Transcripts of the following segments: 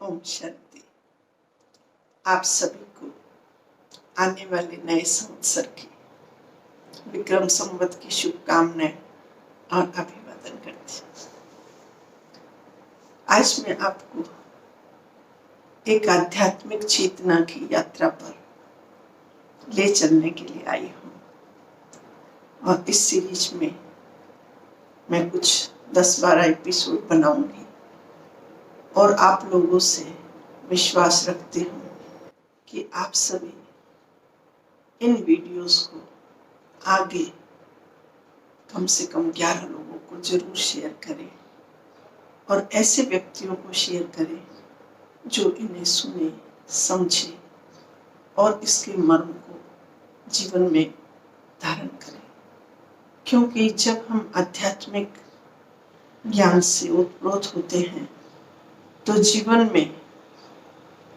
ओम शांति। आप सभी को आने वाले नए संवत्सर की विक्रम संवत की शुभकामनाएं और अभिवादन करती हूँ। आज मैं आपको एक आध्यात्मिक चेतना की यात्रा पर ले चलने के लिए आई हूँ और इस सीरीज में मैं कुछ 10-12 एपिसोड बनाऊंगी और आप लोगों से विश्वास रखती हूँ कि आप सभी इन वीडियोस को आगे कम से कम 11 लोगों को जरूर शेयर करें और ऐसे व्यक्तियों को शेयर करें जो इन्हें सुने, समझे और इसके मर्म को जीवन में धारण करें। क्योंकि जब हम आध्यात्मिक ज्ञान से ओतप्रोत होते हैं तो जीवन में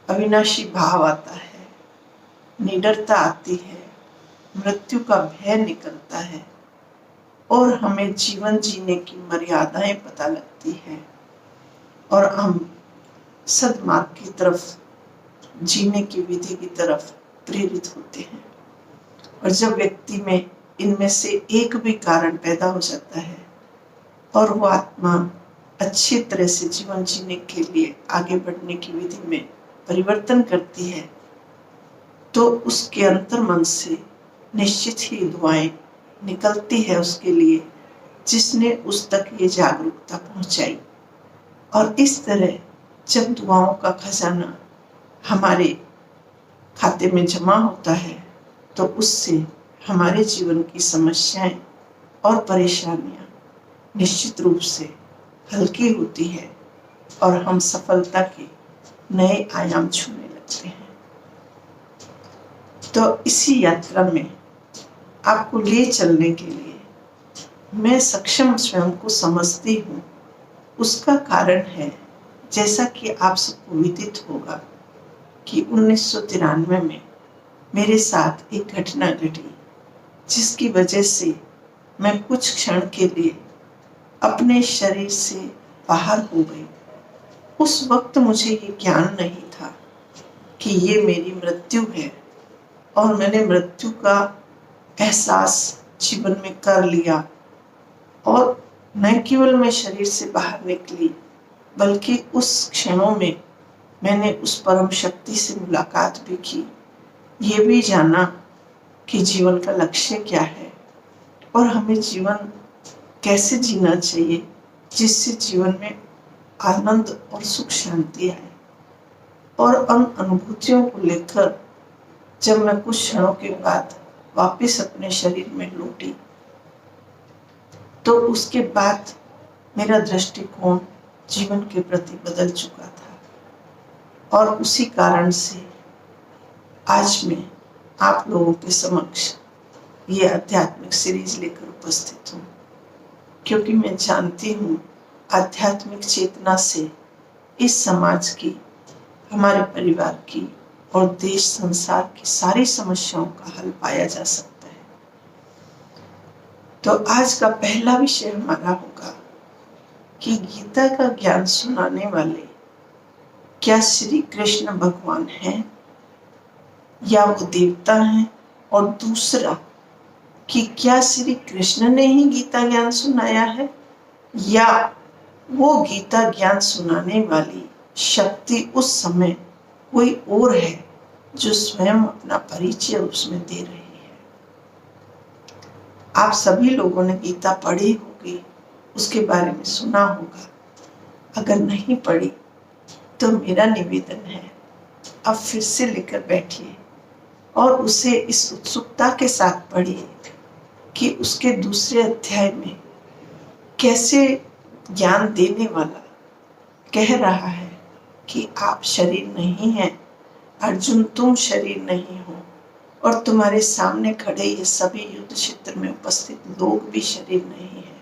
अविनाशी भाव आता है, निडरता आती है, मृत्यु का भय निकलता है और हमें जीवन जीने की मर्यादाएं पता लगती हैं और हम सद्मार्ग की तरफ जीने की विधि की तरफ प्रेरित होते हैं। और जब व्यक्ति में इनमें से एक भी कारण पैदा हो जाता है और वो आत्मा अच्छी तरह से जीवन जीने के लिए आगे बढ़ने की विधि में परिवर्तन करती है तो उसके अंतर्मन से निश्चित ही दुआएं निकलती है उसके लिए जिसने उस तक ये जागरूकता पहुंचाई। और इस तरह जब दुआओं का खजाना हमारे खाते में जमा होता है तो उससे हमारे जीवन की समस्याएं और परेशानियां निश्चित रूप से हल्की होती है और हम सफलता के नए आयाम छूने लगते हैं। तो इसी यात्रा में आपको ले चलने के लिए मैं सक्षम स्वयं को समझती हूँ। उसका कारण है, जैसा कि आप सबको विदित होगा कि 1993 में मेरे साथ एक घटना घटी जिसकी वजह से मैं कुछ क्षण के लिए अपने शरीर से बाहर हो गई। उस वक्त मुझे ये ज्ञान नहीं था कि ये मेरी मृत्यु है और मैंने मृत्यु का एहसास जीवन में कर लिया और न केवल मैं शरीर से बाहर निकली बल्कि उस क्षणों में मैंने उस परम शक्ति से मुलाकात भी की, ये भी जाना कि जीवन का लक्ष्य क्या है और हमें जीवन कैसे जीना चाहिए जिससे जीवन में आनंद और सुख शांति आए। और उन अनुभूतियों को लेकर जब मैं कुछ क्षणों के बाद वापस अपने शरीर में लौटी तो उसके बाद मेरा दृष्टिकोण जीवन के प्रति बदल चुका था और उसी कारण से आज मैं आप लोगों के समक्ष ये आध्यात्मिक सीरीज लेकर उपस्थित हूँ। क्योंकि मैं जानती हूँ आध्यात्मिक चेतना से इस समाज की, हमारे परिवार की और देश संसार की सारी समस्याओं का हल पाया जा सकता है। तो आज का पहला विषय हमारा होगा कि गीता का ज्ञान सुनाने वाले क्या श्री कृष्ण भगवान हैं या वो देवता हैं, और दूसरा कि क्या श्री कृष्ण ने ही गीता ज्ञान सुनाया है या वो गीता ज्ञान सुनाने वाली शक्ति उस समय कोई और है जो स्वयं अपना परिचय उसमें दे रही है। आप सभी लोगों ने गीता पढ़ी होगी, उसके बारे में सुना होगा। अगर नहीं पढ़ी तो मेरा निवेदन है अब फिर से लेकर बैठिए और उसे इस उत्सुकता के साथ पढ़िए कि उसके दूसरे अध्याय में कैसे ज्ञान देने वाला कह रहा है कि आप शरीर नहीं हैं, अर्जुन तुम शरीर नहीं हो और तुम्हारे सामने खड़े ये सभी युद्ध क्षेत्र में उपस्थित लोग भी शरीर नहीं है,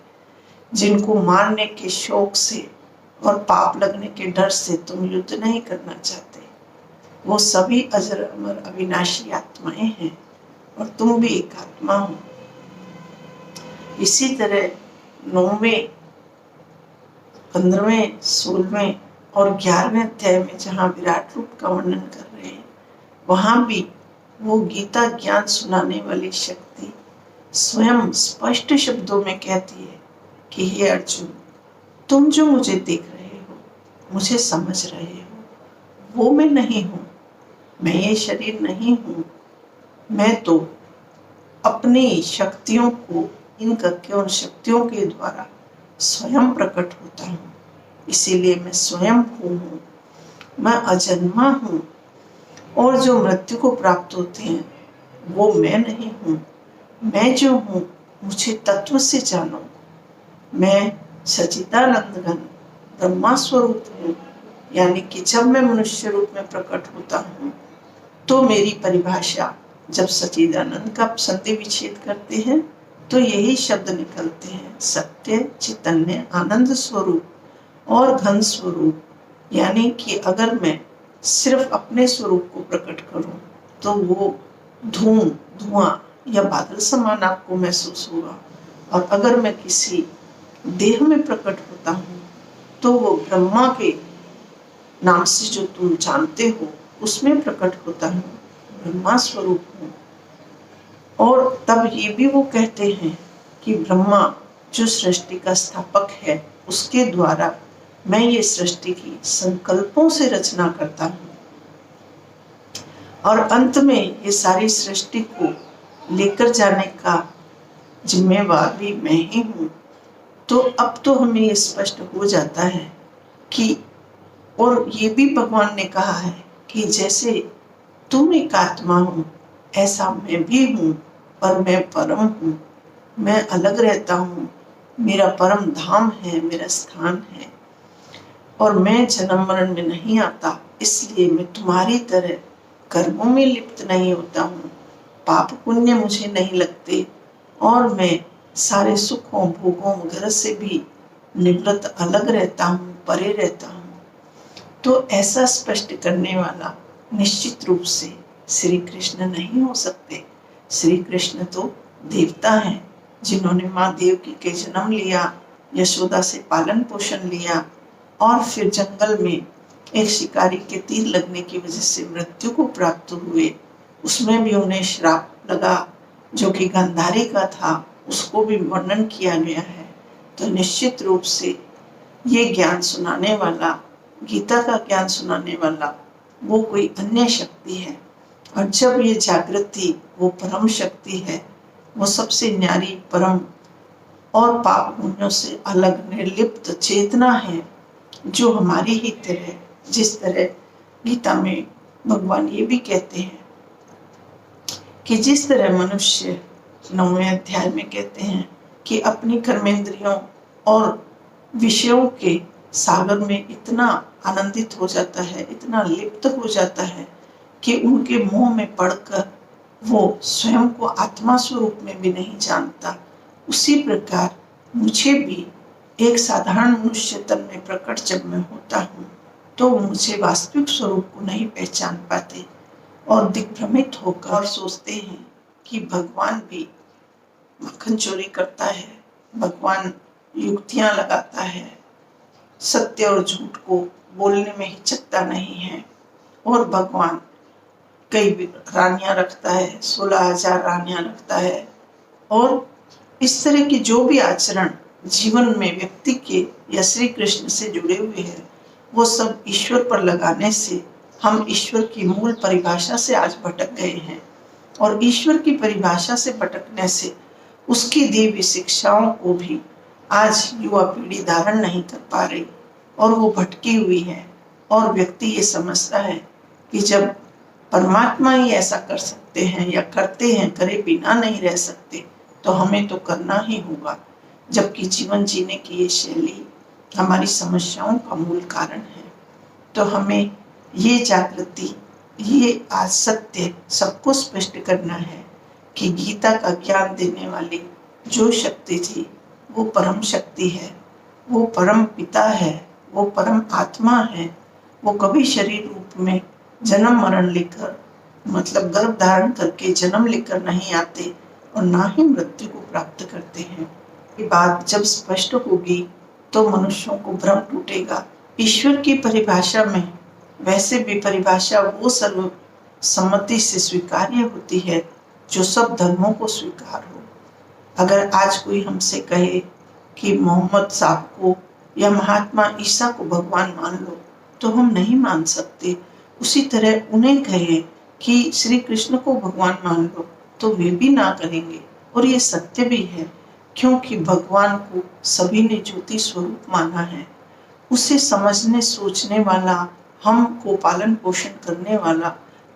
जिनको मारने के शौक से और पाप लगने के डर से तुम युद्ध नहीं करना चाहते। वो सभी अजर अमर अविनाशी आत्माएं हैं और तुम भी एक आत्मा हो। इसी तरह 9वें, 15वें, 16वें और 11वें अध्याय में जहाँ विराट रूप का वर्णन कर रहे हैं, वहां भी वो गीता ज्ञान सुनाने वाली शक्ति स्वयं स्पष्ट शब्दों में कहती है कि हे अर्जुन, तुम जो मुझे देख रहे हो, मुझे समझ रहे हो, वो मैं नहीं हूं, मैं ये शरीर नहीं हूं। मैं तो अपनी शक्तियों को इन करके उन शक्तियों के द्वारा स्वयं प्रकट होता हूँ, इसीलिए मैं स्वयं हूँ, मैं अजन्मा हूँ। और जो मृत्यु को प्राप्त होते हैं वो मैं नहीं हूँ। मैं जो हूँ मुझे तत्व से जानो। मैं सच्चिदानंद घन ब्रह्मा स्वरूप हूँ। यानी कि जब मैं मनुष्य रूप में प्रकट होता हूँ तो मेरी परिभाषा, जब सच्चिदानंद का संधि विच्छेद करते हैं तो यही शब्द निकलते हैं, सत्य चैतन्य आनंद स्वरूप और घन स्वरूप। यानी कि अगर मैं सिर्फ अपने स्वरूप को प्रकट करूं तो वो धुआं या बादल समान आपको महसूस होगा, और अगर मैं किसी देह में प्रकट होता हूँ तो वो ब्रह्मा के नाम से जो तुम जानते हो उसमें प्रकट होता हूँ, ब्रह्मा स्वरूप हूँ। और तब ये भी वो कहते हैं कि ब्रह्मा जो सृष्टि का स्थापक है उसके द्वारा मैं ये सृष्टि की संकल्पों से रचना करता हूँ, और अंत में ये सारी सृष्टि को लेकर जाने का जिम्मेवार भी मैं ही हूँ। तो अब तो हमें ये स्पष्ट हो जाता है कि, और ये भी भगवान ने कहा है कि जैसे तुम एक आत्मा हो ऐसा मैं भी हूँ, पर मैं परम हूँ, मैं अलग रहता हूँ, मेरा परम धाम है, मेरा स्थान है, और मैं जन्म मरण में नहीं आता, इसलिए मैं तुम्हारी तरह कर्मों में लिप्त नहीं होता हूँ, पाप पुण्य मुझे नहीं लगते, और मैं सारे सुखों भोगों घर से भी निवृत्त अलग रहता हूँ, परे रहता हूँ। तो ऐसा स्पष्ट करने वाला निश्चित रूप से श्री कृष्ण नहीं हो सकते। श्री कृष्ण तो देवता हैं जिन्होंने माँ देवकी के जन्म लिया, यशोदा से पालन पोषण लिया, और फिर जंगल में एक शिकारी के तीर लगने की वजह से मृत्यु को प्राप्त हुए। उसमें भी उन्हें श्राप लगा जो कि गांधारी का था, उसको भी वर्णन किया गया है। तो निश्चित रूप से ये ज्ञान सुनाने वाला, गीता का ज्ञान सुनाने वाला वो कोई अन्य शक्ति है, और जब ये जागृति वो परम शक्ति है, वो सबसे न्यारी परम और पाप पुण्यों से अलग निर्लिप्त चेतना है, जो हमारी ही तरह, जिस तरह गीता में भगवान ये भी कहते हैं कि जिस तरह मनुष्य 9वें अध्याय में कहते हैं कि अपनी कर्मेंद्रियों और विषयों के सागर में इतना आनंदित हो जाता है, इतना लिप्त हो जाता है कि उनके मोह में पड़कर वो स्वयं को आत्मा स्वरूप में भी नहीं जानता, उसी प्रकार मुझे भी एक साधारण मनुष्य तन में प्रकट जब मैं होता हूँ तो मुझे वास्तविक स्वरूप को नहीं पहचान पाते और दिग्भ्रमित होकर सोचते हैं कि भगवान भी मक्खन चोरी करता है, भगवान युक्तियां लगाता है, सत्य और झूठ को बोलने में हिचकता नहीं है, और भगवान कई रानियां रखता है, 16,000 रानियां रखता है, और इस तरह के जो भी आचरण जीवन में व्यक्ति के या श्री कृष्ण से जुड़े हुए हैं वो सब ईश्वर पर लगाने से हम ईश्वर की मूल परिभाषा से आज भटक गए हैं, और ईश्वर की परिभाषा से भटकने से उसकी दिव्य शिक्षाओं को भी आज युवा पीढ़ी धारण नहीं कर पा रही, और वो भटकी हुई है, और व्यक्ति ये समझता है कि जब परमात्मा ही ऐसा कर सकते हैं या करते हैं, करे बिना नहीं रह सकते, तो हमें तो करना ही होगा, जबकि जीवन जीने की ये शैली हमारी समस्याओं का मूल कारण है। तो हमें ये जागृति, ये आज सत्य सबको स्पष्ट करना है कि गीता का ज्ञान देने वाली जो शक्ति थी वो परम शक्ति है, वो परम पिता है, वो परम आत्मा है, वो कभी शरीर रूप में जन्म मरण लेकर, मतलब गर्भ धारण करके जन्म लेकर नहीं आते, और ना ही मृत्यु को प्राप्त करते हैं। ये बात जब स्पष्ट होगी तो मनुष्यों को भ्रम टूटेगा, ईश्वर की परिभाषा में वैसे भी परिभाषा वो सर्वसम्मति से स्वीकार्य होती है जो सब धर्मों को स्वीकार हो। अगर आज कोई हमसे कहे कि मोहम्मद साहब को या महात्मा ईसा को भगवान मान लो, तो हम नहीं मान सकते। उसी तरह उन्हें कहे कि श्री कृष्ण को भगवान मान लो, तो वे भी ना करेंगे। और ये सत्य भी है, क्योंकि भगवान को सभी ने ज्योति स्वरूप माना है। उसे समझने सोचने वाला, हमको पालन पोषण करने वाला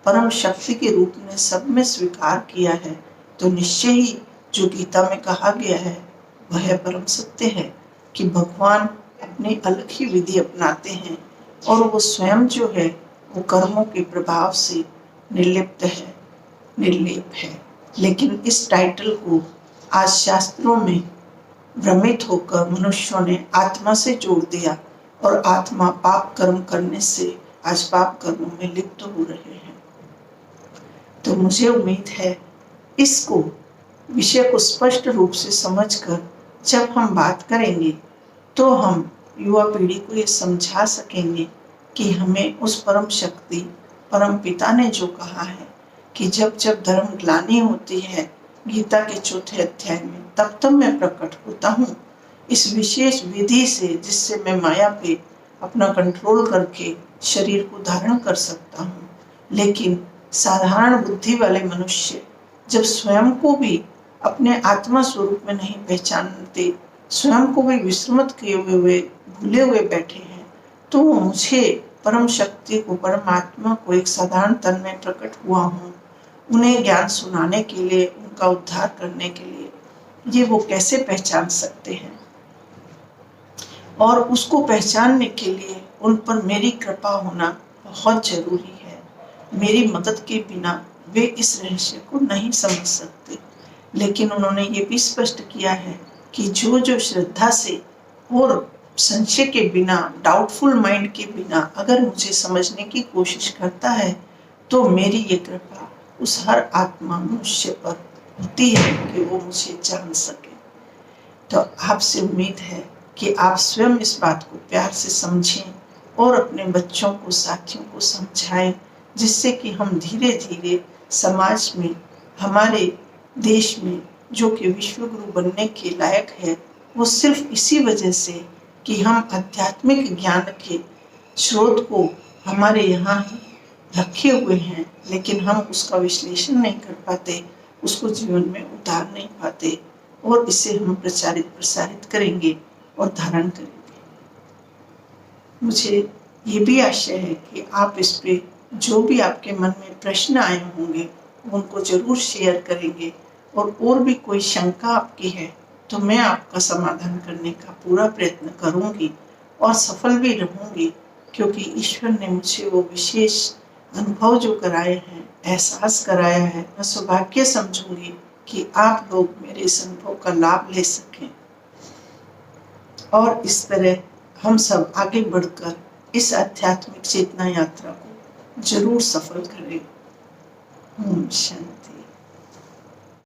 परम शक्ति के रूप में सब में स्वीकार किया है। तो निश्चय ही जो गीता में कहा गया है वह परम सत्य है कि भगवान अपनी अलग ही विधि अपनाते हैं और वो स्वयं जो है वो कर्मों के प्रभाव से निर्लिप्त है, निर्लेप है। लेकिन इस टाइटल को आज शास्त्रों में भ्रमित होकर मनुष्यों ने आत्मा से जोड़ दिया और आत्मा पाप कर्म करने से आज पाप कर्मों में लिप्त हो रहे हैं। तो मुझे उम्मीद है इसको विषय को स्पष्ट रूप से समझकर जब हम बात करेंगे तो हम युवा पीढ़ी को ये समझा सकेंगे कि हमें उस परम शक्ति परम पिता ने जो कहा है कि जब जब धर्म ग्लानि होती है गीता के 4 अध्याय में, तब तब मैं प्रकट होता हूँ इस विशेष विधि से जिससे मैं माया पे अपना कंट्रोल करके शरीर को धारण कर सकता हूँ। लेकिन साधारण बुद्धि वाले मनुष्य जब स्वयं को भी अपने आत्मा स्वरूप में नहीं पहचानते, स्वयं को भी विस्मृत किए हुए भूले हुए बैठे हैं, तो मुझे परम शक्ति को, परमात्मा को एक साधारण तन में प्रकट हुआ हूँ, उन्हें ज्ञान सुनाने के लिए, उनका उद्धार करने के लिए, ये वो कैसे पहचान सकते हैं। और उसको पहचानने के लिए उन पर मेरी कृपा होना बहुत जरूरी है। मेरी मदद के बिना वे इस रहस्य को नहीं समझ सकते। लेकिन उन्होंने ये भी स्पष्ट किया है कि जो जो श्रद्धा से और संशय के बिना, डाउटफुल माइंड के बिना अगर मुझे समझने की कोशिश करता है, तो मेरी ये कृपा उस हर आत्मा मनुष्य पर होती है कि वो मुझे जान सके। तो आपसे उम्मीद है कि आप स्वयं इस बात को प्यार से समझें और अपने बच्चों को, साथियों को समझाएं, जिससे कि हम धीरे धीरे समाज में, हमारे देश में जो कि विश्व गुरु बनने के लायक है, वो सिर्फ इसी वजह से कि हम आध्यात्मिक ज्ञान के स्रोत को हमारे यहाँ रखे हुए हैं, लेकिन हम उसका विश्लेषण नहीं कर पाते, उसको जीवन में उतार नहीं पाते, और इसे हम प्रचारित प्रसारित करेंगे और धारण करेंगे। मुझे ये भी आशा है कि आप इस पे जो भी आपके मन में प्रश्न आए होंगे उनको जरूर शेयर करेंगे, और भी कोई शंका आपकी है तो मैं आपका समाधान करने का पूरा प्रयत्न करूंगी और सफल भी रहूंगी, क्योंकि ईश्वर ने मुझे वो विशेष अनुभव जो कराए हैं, एहसास कराया है, मैं सौभाग्य समझूंगी कि आप लोग मेरे इस अनुभव का लाभ ले सकें और इस तरह हम सब आगे बढ़कर इस आध्यात्मिक चेतना यात्रा को जरूर सफल करें। ओम शांति।